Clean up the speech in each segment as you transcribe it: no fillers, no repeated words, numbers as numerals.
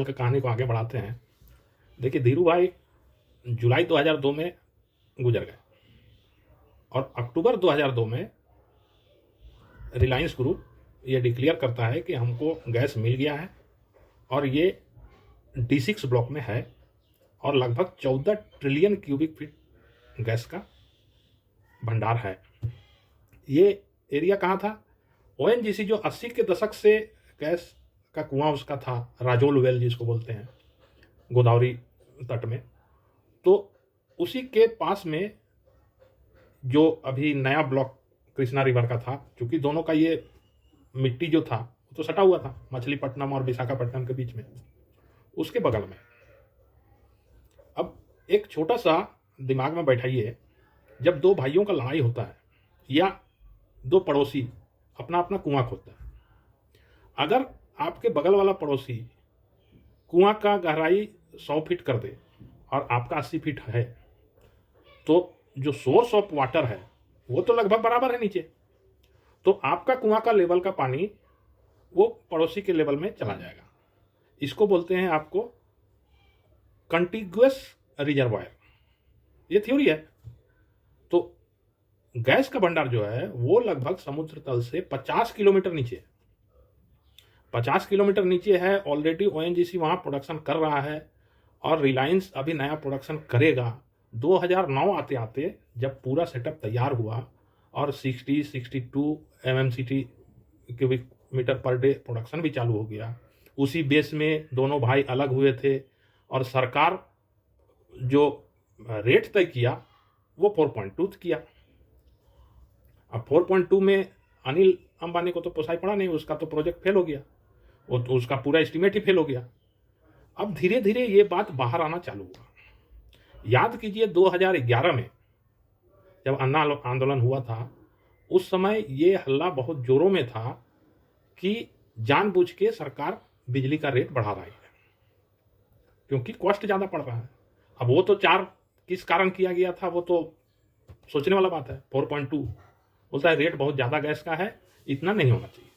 का कहानी को आगे बढ़ाते हैं। देखिए, धीरू भाई जुलाई 2002 में गुजर गए और अक्टूबर 2002 में रिलायंस ग्रुप ये डिक्लेयर करता है कि हमको गैस मिल गया है और ये D6 ब्लॉक में है और लगभग 14 ट्रिलियन क्यूबिक फीट गैस का भंडार है। ये एरिया कहाँ था? ONGC जो 80 के दशक से गैस का कुआं उसका था, राजोल वेल जिसको बोलते हैं, गोदावरी तट में, तो उसी के पास में जो अभी नया ब्लॉक कृष्णा रिवर का था, क्योंकि दोनों का ये मिट्टी जो था वो तो सटा हुआ था मछलीपट्टनम और विशाखापट्टनम के बीच में, उसके बगल में। अब एक छोटा सा दिमाग में बैठाइए, जब दो भाइयों का लड़ाई होता है या दो पड़ोसी अपना अपना कुआं खोदता है, अगर आपके बगल वाला पड़ोसी कुआं का गहराई 100 फीट कर दे और आपका 80 फीट है, तो जो सोर्स ऑफ वाटर है वो तो लगभग बराबर है नीचे, तो आपका कुआं का लेवल का पानी वो पड़ोसी के लेवल में चला जाएगा। इसको बोलते हैं आपको कंटिग्युअस रिजर्वायर, ये थ्योरी है। तो गैस का भंडार जो है वो लगभग समुद्र तल से 50 किलोमीटर नीचे है, 50 किलोमीटर नीचे है। ऑलरेडी ONGC वहां प्रोडक्शन कर रहा है और रिलायंस अभी नया प्रोडक्शन करेगा। 2009 आते आते जब पूरा सेटअप तैयार हुआ और 62 MMCT cubic metre per day production भी चालू हो गया, उसी बेस में दोनों भाई अलग हुए थे और सरकार जो रेट तय किया वो 4.2 किया। अब 4.2 में अनिल अंबानी को तो पोसाई पड़ा नहीं, उसका तो प्रोजेक्ट फेल हो गया, वो तो उसका पूरा एस्टिमेट ही फेल हो गया। अब धीरे धीरे ये बात बाहर आना चालू हुआ। याद कीजिए 2011 में जब अन्ना आंदोलन हुआ था, उस समय ये हल्ला बहुत जोरों में था कि जानबूझ के सरकार बिजली का रेट बढ़ा रही है क्योंकि कॉस्ट ज़्यादा पड़ रहा है। अब वो तो किस कारण किया गया था वो तो सोचने वाला बात है। 4.2 बोलता है रेट बहुत ज़्यादा गैस का है, इतना नहीं होना चाहिए।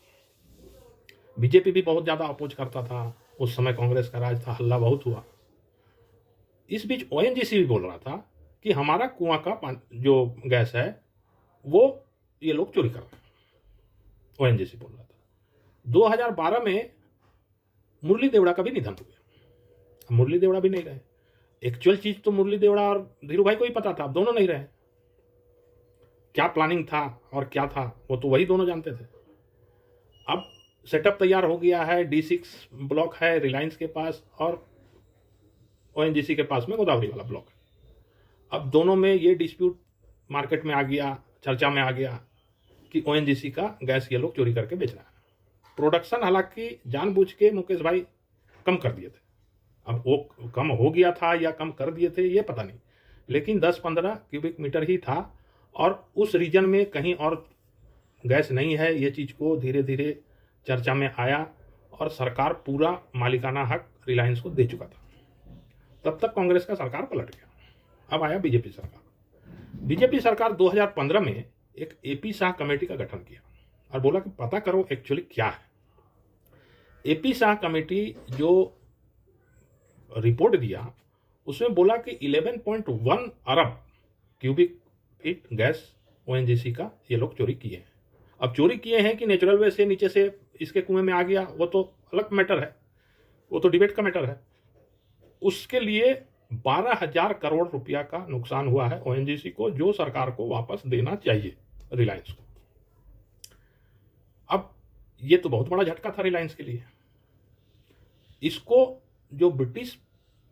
बीजेपी भी बहुत ज़्यादा अपोज करता था, उस समय कांग्रेस का राज था, हल्ला बहुत हुआ। इस बीच ONGC भी बोल रहा था कि हमारा कुआं का जो गैस है वो ये लोग चोरी कर रहे हैं, ONGC बोल रहा था। 2012 में मुरली देवड़ा का भी निधन हो गया। मुरली देवड़ा भी नहीं रहे। एक्चुअल चीज तो मुरली देवड़ा और धीरू भाई को ही पता था, दोनों नहीं रहे। क्या प्लानिंग था और क्या था वो तो वही दोनों जानते थे। अब सेटअप तैयार हो गया है, D6 ब्लॉक है रिलायंस के पास और ONGC के पास में गोदावरी वाला ब्लॉक है। अब दोनों में ये डिस्प्यूट मार्केट में आ गया, चर्चा में आ गया कि ONGC का गैस ये लोग चोरी करके बेच रहा है। प्रोडक्शन हालांकि जानबूझ के मुकेश भाई कम कर दिए थे। अब वो कम हो गया था या कम कर दिए थे ये पता नहीं, लेकिन 10-15 क्यूबिक मीटर ही था और उस रीजन में कहीं और गैस नहीं है। ये चीज़ को धीरे धीरे चर्चा में आया और सरकार पूरा मालिकाना हक रिलायंस को दे चुका था। तब तक कांग्रेस का सरकार पलट गया, अब आया बीजेपी सरकार। बीजेपी सरकार 2015 में एक AP शाह कमेटी का गठन किया और बोला कि पता करो एक्चुअली क्या है। AP शाह कमेटी जो रिपोर्ट दिया उसमें बोला कि 11.1 अरब क्यूबिक फीट गैस ONGC का ये लोग चोरी किए हैं। अब चोरी किए हैं कि नेचुरल वे से नीचे से इसके कुएं में आ गया वो तो अलग मैटर है, वो तो डिबेट का मैटर है। उसके लिए 12,000 करोड़ रुपया का नुकसान हुआ है ONGC को, जो सरकार को वापस देना चाहिए रिलायंस को। अब ये तो बहुत बड़ा झटका था रिलायंस के लिए। इसको जो ब्रिटिश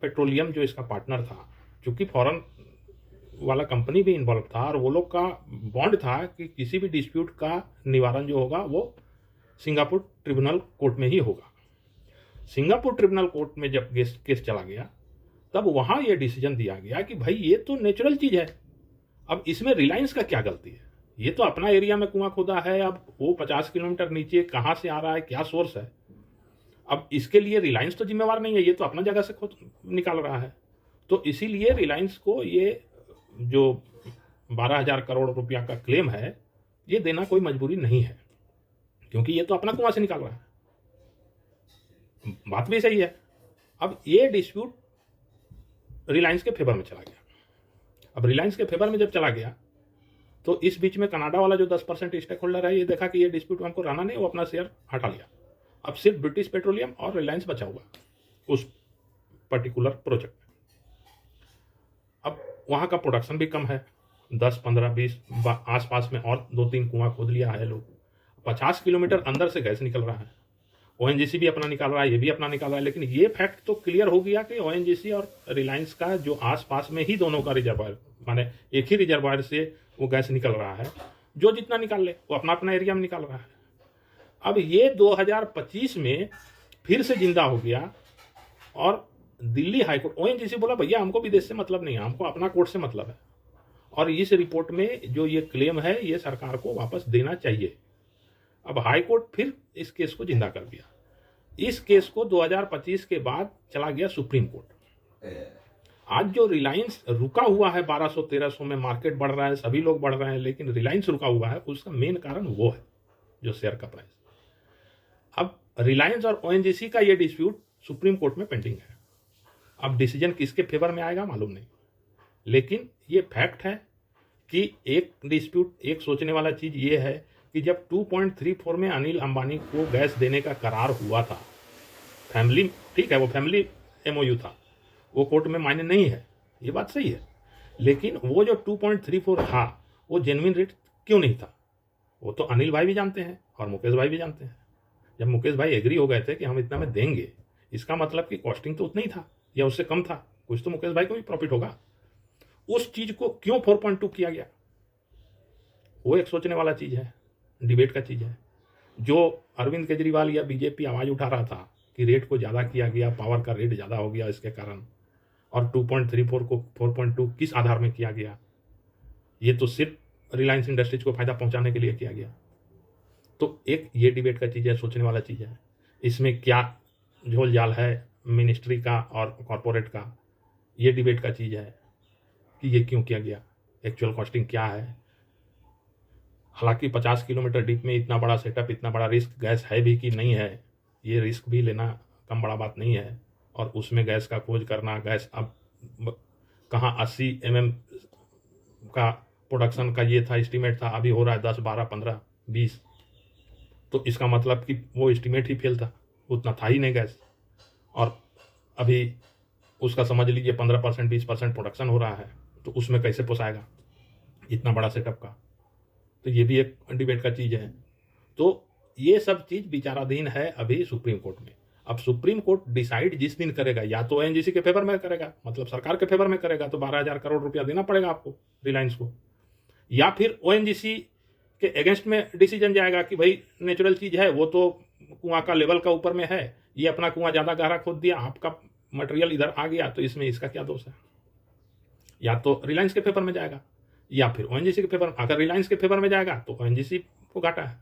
पेट्रोलियम जो इसका पार्टनर था, चूंकि फॉरेन वाला कंपनी भी इन्वॉल्व था और वो लोग का बॉन्ड था कि किसी भी डिस्प्यूट का निवारण जो होगा वो सिंगापुर ट्रिब्यूनल कोर्ट में ही होगा। सिंगापुर ट्रिब्यूनल कोर्ट में जब केस चला गया तब वहां ये डिसीजन दिया गया कि भाई ये तो नेचुरल चीज है, अब इसमें रिलायंस का क्या गलती है? ये तो अपना एरिया में कुआं खोदा है, अब वो 50 किलोमीटर नीचे कहाँ से आ रहा है, क्या सोर्स है, अब इसके लिए रिलायंस तो जिम्मेवार नहीं है, ये तो अपना जगह से खोद निकाल रहा है। तो इसीलिए रिलायंस को ये जो 12,000 करोड़ रुपया का क्लेम है ये देना कोई मजबूरी नहीं है, क्योंकि ये तो अपना कुआं से निकाल रहा है। बात भी सही है। अब ये डिस्प्यूट रिलायंस के फेवर में चला गया। अब रिलायंस के फेवर में जब चला गया तो इस बीच में कनाडा वाला जो 10% स्टेक होल्डर है, ये देखा कि ये डिस्प्यूट हमको रहना नहीं, वो अपना शेयर हटा लिया। अब सिर्फ ब्रिटिश पेट्रोलियम और रिलायंस बचा हुआ उस पर्टिकुलर प्रोजेक्ट में। अब वहाँ का प्रोडक्शन भी कम है, 10, 15, 20 आसपास में और 2-3 कुआं खोद लिया है लोग। 50 किलोमीटर अंदर से गैस निकल रहा है, ओएनजीसी भी अपना निकाल रहा है, ये भी अपना निकाल रहा है। लेकिन ये फैक्ट तो क्लियर हो गया कि ओएनजीसी और रिलायंस का जो आसपास में ही दोनों का रिजर्वायर, माने एक ही रिजर्वायर से वो गैस निकल रहा है, जो जितना निकाल ले वो अपना अपना एरिया में निकाल रहा है। अब ये 2025 में फिर से जिंदा हो गया और दिल्ली हाईकोर्ट, ओएनजीसी बोला भैया हमको विदेश से मतलब नहीं है, हमको अपना कोर्ट से मतलब है, और इस रिपोर्ट में जो ये क्लेम है ये सरकार को वापस देना चाहिए। अब हाईकोर्ट फिर इस केस को जिंदा कर दिया। इस केस को 2025 के बाद चला गया सुप्रीम कोर्ट। आज जो रिलायंस रुका हुआ है 1200-1300 में, मार्केट बढ़ रहा है, सभी लोग बढ़ रहे हैं, लेकिन रिलायंस रुका हुआ है, उसका मेन कारण वो है जो शेयर का प्राइस। अब रिलायंस और ओएनजीसी का ये डिस्प्यूट सुप्रीम कोर्ट में पेंडिंग है। अब डिसीजन किसके फेवर में आएगा मालूम नहीं, लेकिन ये फैक्ट है कि एक डिस्प्यूट, एक सोचने वाला चीज ये है कि जब 2.34 में अनिल अंबानी को गैस देने का करार हुआ था, फैमिली, ठीक है वो फैमिली एमओयू था, वो कोर्ट में मायने नहीं है, ये बात सही है, लेकिन वो जो 2.34 था वो जेन्युइन रेट क्यों नहीं था, वो तो अनिल भाई भी जानते हैं और मुकेश भाई भी जानते हैं। जब मुकेश भाई एग्री हो गए थे कि हम इतना में देंगे, इसका मतलब कि कॉस्टिंग तो उतना ही था या उससे कम था, कुछ तो मुकेश भाई को भी प्रॉफिट होगा। उस चीज को क्यों 4.2 किया गया, वो एक सोचने वाला चीज है, डिबेट का चीज है। जो अरविंद केजरीवाल या बीजेपी आवाज उठा रहा था कि रेट को ज्यादा किया गया, पावर का रेट ज्यादा हो गया इसके कारण, और 2.34 को 4.2 किस आधार में किया गया, ये तो सिर्फ रिलायंस इंडस्ट्रीज को फायदा पहुंचाने के लिए किया गया। तो एक ये डिबेट का चीज है, सोचने वाला चीज है। इसमें क्या झोल जाल है मिनिस्ट्री का और कॉरपोरेट का, ये डिबेट का चीज है कि ये क्यों किया गया, एक्चुअल कॉस्टिंग क्या है। हालांकि 50 किलोमीटर डीप में इतना बड़ा सेटअप, इतना बड़ा रिस्क, गैस है भी कि नहीं है, ये रिस्क भी लेना कम बड़ा बात नहीं है। और उसमें गैस का खोज करना, गैस अब कहाँ 80 mm का प्रोडक्शन का ये था, एस्टीमेट था, अभी हो रहा है 10, 12, 15, 20, तो इसका मतलब कि वो एस्टीमेट ही फेल था, उतना था ही नहीं गैस, और अभी उसका समझ लीजिए 15%, 20% प्रोडक्शन हो रहा है, तो उसमें कैसे पोसाएगा इतना बड़ा सेटअप का। तो ये भी एक डिबेट का चीज है। तो ये सब चीज विचाराधीन है अभी सुप्रीम कोर्ट में। अब सुप्रीम कोर्ट डिसाइड जिस दिन करेगा, या तो ओएनजीसी के फेवर में करेगा, मतलब सरकार के फेवर में करेगा, तो 12,000 करोड़ रुपया देना पड़ेगा आपको रिलायंस को, या फिर ओएनजीसी के अगेंस्ट में डिसीजन जाएगा कि भाई नेचुरल चीज है, वो तो कुआं का लेवल का ऊपर में है, ये अपना कुआं ज्यादा गहरा खोद दिया, आपका मटेरियल इधर आ गया, तो इसमें इसका क्या दोष है। या तो रिलायंस के फेवर में जाएगा या फिर ओएनजीसी के फेवर में। अगर रिलायंस के फेवर में जाएगा तो ओएनजीसी को घाटा है,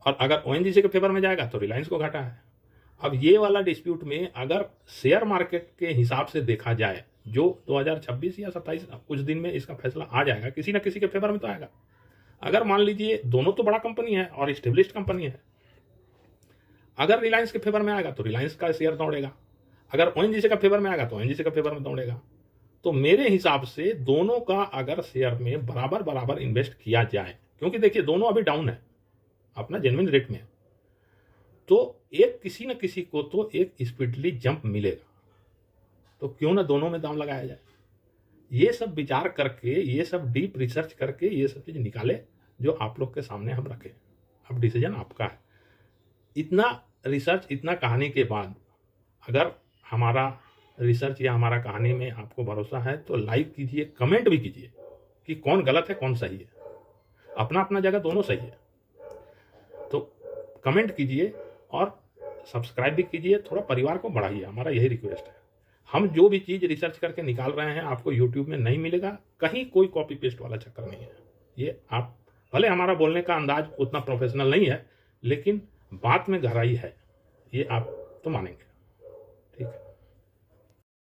और अगर ओएनजीसी के फेवर में जाएगा तो रिलायंस को घाटा है। अब ये वाला डिस्प्यूट में अगर शेयर मार्केट के हिसाब से देखा जाए, जो 2026 या 27 कुछ दिन में इसका फैसला आ जाएगा, किसी ना किसी के फेवर में तो आएगा। अगर मान लीजिए दोनों तो बड़ा कंपनी है और स्टेब्लिश्ड कंपनी है, अगर रिलायंस के फेवर में आएगा तो रिलायंस का शेयर दौड़ेगा, अगर ओएनजीसी का फेवर में आएगा तो ओएनजीसी का फेवर में दौड़ेगा। तो मेरे हिसाब से दोनों का अगर शेयर में बराबर बराबर इन्वेस्ट किया जाए, क्योंकि देखिए दोनों अभी डाउन है, अपना जेन्युइन रेट में, तो एक किसी न किसी को तो एक स्पीडली जंप मिलेगा, तो क्यों ना दोनों में दाम लगाया जाए। ये सब विचार करके, ये सब डीप रिसर्च करके ये सब चीज निकाले जो आप लोग के सामने हम रखें। अब डिसीजन आपका है। इतना रिसर्च, इतना कहानी के बाद अगर हमारा रिसर्च या हमारा कहानी में आपको भरोसा है तो लाइक कीजिए, कमेंट भी कीजिए कि कौन गलत है कौन सही है। अपना अपना जगह दोनों सही है, तो कमेंट कीजिए और सब्सक्राइब भी कीजिए, थोड़ा परिवार को बढ़ाइए, हमारा यही रिक्वेस्ट है। हम जो भी चीज़ रिसर्च करके निकाल रहे हैं आपको यूट्यूब में नहीं मिलेगा, कहीं कोई कॉपी पेस्ट वाला चक्कर नहीं है। ये आप, भले हमारा बोलने का अंदाज उतना प्रोफेशनल नहीं है, लेकिन बात में गहराई है, ये आप तो मानेंगे। ठीक है।